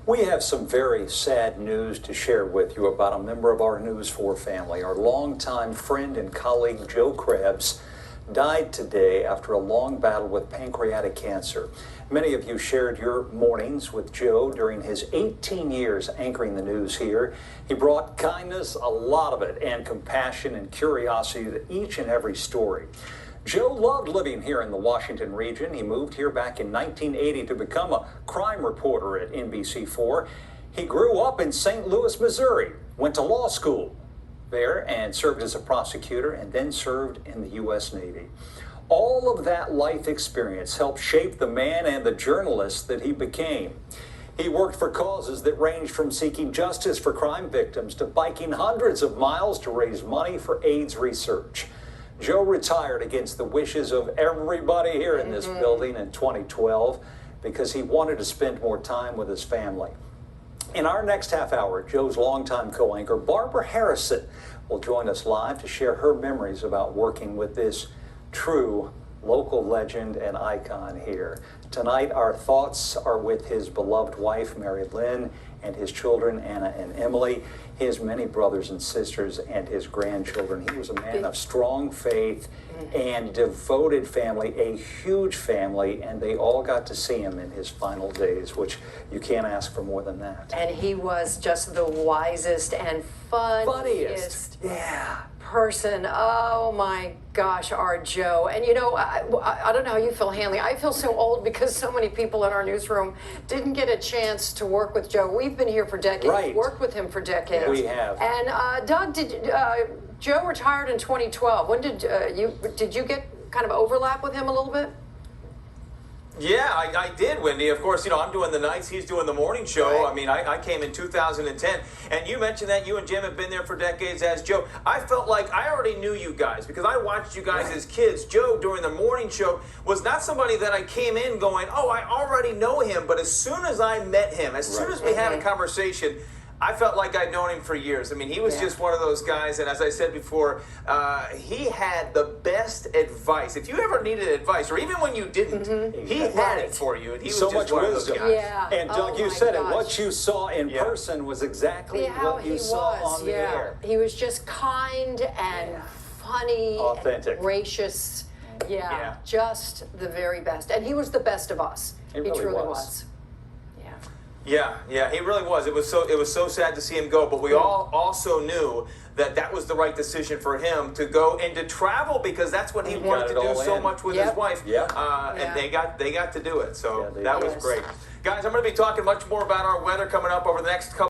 We have some very sad news to share with you about a member of our News 4 family. Our longtime friend and colleague, Joe Krebs, died today after a long battle with pancreatic cancer. Many of you shared your mornings with Joe during his 18 years anchoring the news here. He brought kindness, a lot of it, and compassion and curiosity to each and every story. Joe loved living here in the Washington region. He moved here back in 1980 to become a crime reporter at NBC4. He grew up in St. Louis, Missouri, went to law school there and served as a prosecutor and then served in the U.S. Navy. All of that life experience helped shape the man and the journalist that he became. He worked for causes that ranged from seeking justice for crime victims to biking hundreds of miles to raise money for AIDS research. Joe retired against the wishes of everybody here in this building in 2012 because he wanted to spend more time with his family. In our next half hour, Joe's longtime co-anchor, Barbara Harrison, will join us live to share her memories about working with this true local legend and icon here. Tonight, our thoughts are with his beloved wife, Mary Lynn, and his children, Anna and Emily, his many brothers and sisters, and his grandchildren. He was a man of strong faith and devoted family, a huge family, and they all got to see him in his final days, which you can't ask for more than that. And he was just the wisest and funniest person. Oh my gosh, our Joe. And you know, I don't know how you feel, Hanley. I feel so old because so many people in our newsroom didn't get a chance to work with Joe. We've been here for decades, right. Worked with him for decades. We have. And Doug, Joe retired in 2012. When did you get kind of overlap with him a little bit? Yeah, I did, Wendy. Of course, you know, I'm doing the nights, he's doing the morning show. Right. I mean, I came in 2010, and you mentioned that you and Jim have been there for decades as Joe. I felt like I already knew you guys because I watched you guys as kids. Joe, during the morning show, was not somebody that I came in going, oh, I already know him. But as soon as I met him, as soon as we had a conversation, I felt like I'd known him for years. I mean, he was just one of those guys, and as I said before, he had the best advice. If you ever needed advice, or even when you didn't, he had it for you, and he was so just much one wisdom. of those guys. Yeah. And Doug, you said it. What you saw in person was exactly how what you he saw was, on the air. He was just kind and funny, authentic, and gracious. Yeah, just the very best. And he was the best of us. He really truly was. was. Yeah, he really was. It was so sad to see him go, but we all also knew that that was the right decision for him to go and to travel because that's what he wanted to do so much with his wife. And they got to do it. So that was great. Guys, I'm going to be talking much more about our weather coming up over the next couple